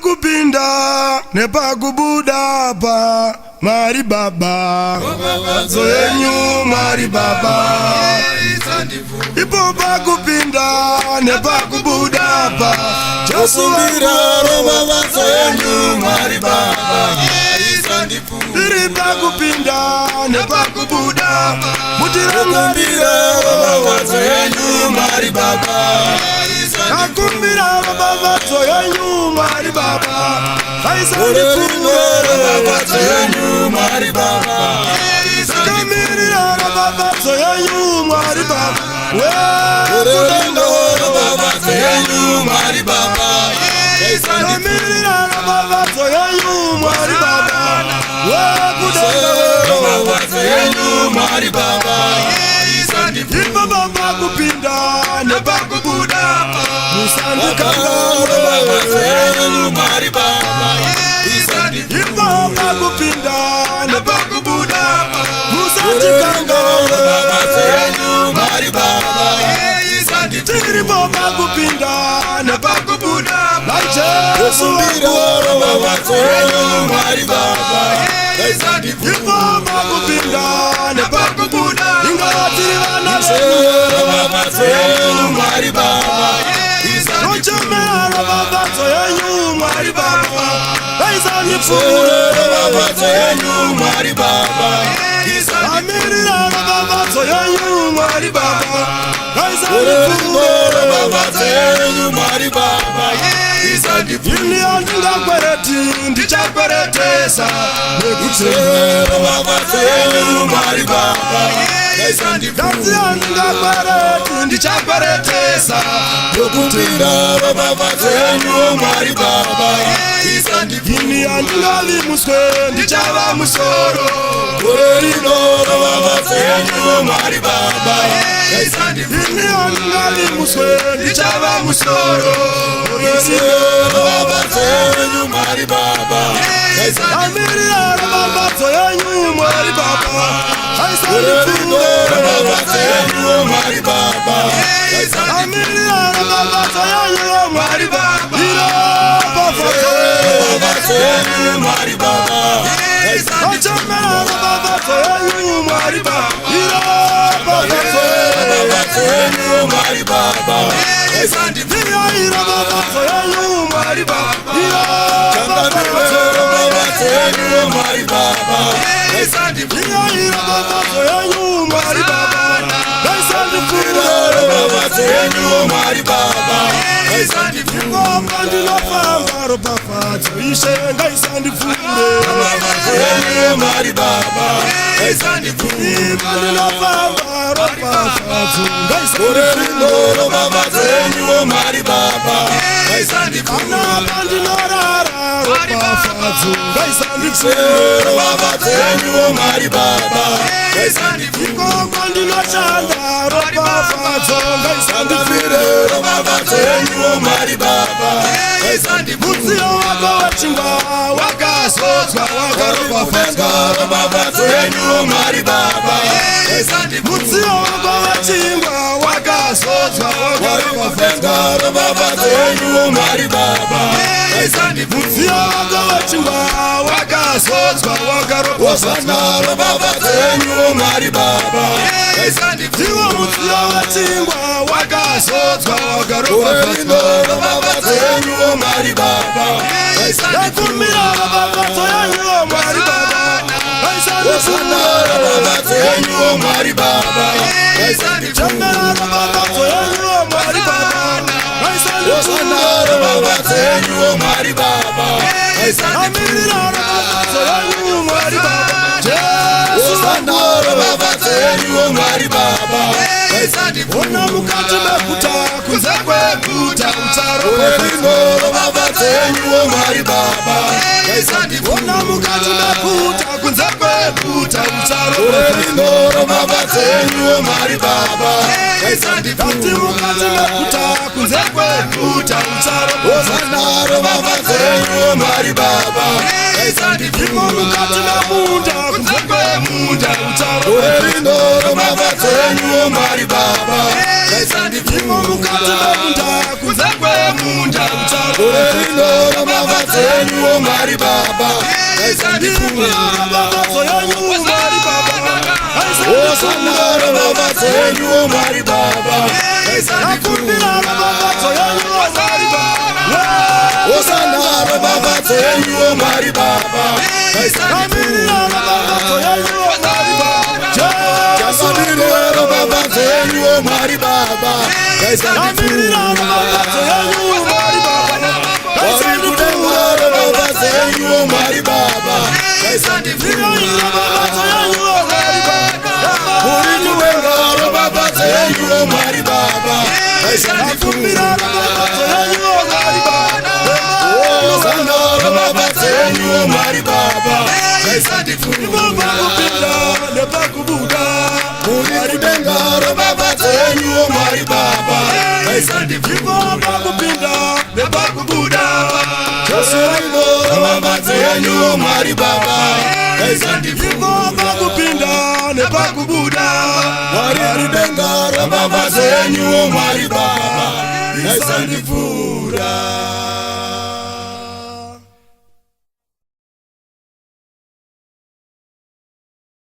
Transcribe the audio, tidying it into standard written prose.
pakupinda nepakubuda pa Mwari Baba, mabavadzo yenyu Mwari Baba. Ipo pakupinda nepakubuda pa Josumbira mabavadzo yenyu Mwari Baba. Iri pakupinda nepakubuda mutirangarira mabavadzo yenyu Mwari Baba. Akumbira mabavadzo yenyu Mwari Baba. Kaisandifura mabavadzo yenyu Mwari Baba. Kamirira mabavadzo yenyu Mwari Baba. Kudanga mabavadzo yenyu Mwari Baba. Kamirira mabavadzo yenyu Mwari Baba. Kudanga mabavadzo yenyu Mwari Baba. Ipa baba kupinda nepakubuda musandikanga mabavadzo yenyu Mwari Baba. Ipa baba kupinda nepakubuda musandikanga mabavadzo yenyu Mwari Baba. Tiri baba kupinda nepakubuda Josumbira mabavadzo yenyu Mwari Baba. Ipa baba kupinda nepakubuda ingatiri vana mabavadzo yenyu Mwari Baba. Nochemera mabavadzo yenyu Mwari Baba. Kaisandifura mabavadzo yenyu Mwari Baba. Amirira mabavadzo yenyu Mwari Baba. Kaisandifura mabavadzo yenyu Mwari Baba. Ini andingakwereti ndichakweretesa nekutera mabavadzo yenyu Mwari Baba. Danzi andingakwereti ndichakweretesa nekutera mabavadzo yenyu Mwari Baba. Ini andingavimuswe ndichava musoro korerino mabavadzo yenyu Mwari Baba. Ini andingavimuswe ndichava musoro korerino mabavadzo yenyu Mwari Baba. Amirira mabavadzo yenyu Mwari Baba. Kaisandifura mabavadzo yenyu Mwari Baba. Amirira mabavadzo yenyu Mwari Baba. Mabavadzo yenyu Mwari Baba. Nochemera mabavadzo yenyu Mwari Baba. Mabavadzo yenyu Mwari Baba. Kaisandifura mabavadzo yenyu Mwari Baba. Mabavadzo yenyu Mwari Baba. Kaisandifura mabavadzo yenyu Mwari Baba. Kaisandifura mabavadzo yenyu Mwari Baba. Ingoma ndinofamba ropafadzo ishe ngaisandifure mabavadzo yenyu Mwari Baba. Ingoma ndinofamba ropafadzo ngaisandifure mabavadzo yenyu Mwari Baba. Anapa ndinorara ropafadzo ngaisandifure mabavadzo yenyu Mwari Baba. Ingoma ndinoshanda ropafadzo ngaisandifure mabavadzo yenyu Mwari Baba. Mudziyo wako wachingwa wakazodzwa wakaropafadzwa mabavadzo yenyu Mwari Baba. Mudziyo wako wachingwa wakazodzwa wakaropafadzwa mabavadzo yenyu Mwari Baba. Mudziyo wako wachingwa wakazodzwa wakaropafadzwa mabavadzo yenyu Mwari Baba. Ndiwo mudziyo wachingwa wakazodzwa wakaropafadzwa mabavadzo yenyu Mwari Baba. Ndakumbira mabavadzo yenyu Mwari Baba. Kaisandifura mabavadzo yenyu Mwari Baba. Chemera mabavadzo yenyu Mwari Baba. Kaisandifura mabavadzo yenyu Mwari Baba. Amirira mabavadzo yenyu Mwari Baba. Jesuandora mabavadzo yenyu Mwari Baba. Ona mukati mekuta kunze kwekuta utaro kwekuta mabavadzo yenyu Mwari Baba. Ona mukati mekuta kunze kwekuta utaro kwekuta mabavadzo yenyu Mwari Baba. Kati mukati mekuta kunze kwekuta utaro kwekuta mabavadzo yenyu yenyu Mwari Baba Imo mukati na munda kumzekwe munda Urelindo mavazo yenyu Mwari Baba Imo mukati na munda kumzekwe munda Urelindo mavazo yenyu Mwari Baba mavazo yenyu Mwari Baba Osana mavazo yenyu Mwari Baba Nakundira mavazo yenyu Mwari Baba Osana mavazo yenyu Mwari Baba Namira mavazo yenyu Mwari Baba Jasadire mavazo yenyu Mwari Baba Namira mavazo yenyu Mwari Baba Warikudenga mavazo yenyu Mwari Baba Namira mavazo yenyu Mwari Baba Warikudenga mavazo yenyu Mwari Baba Namira mavazo yenyu Mwari Baba Osana mavazo yenyu Mwari Baba Nimova kupinda nepa kubuda Warikudenga mavazo yenyu Mwari Baba Nimova kupinda nepa kubuda Josuringo mavazo yenyu Mwari Baba Nimova kupinda nepa kubuda Warikudenga mavazo yenyu Mwari Baba Esandifura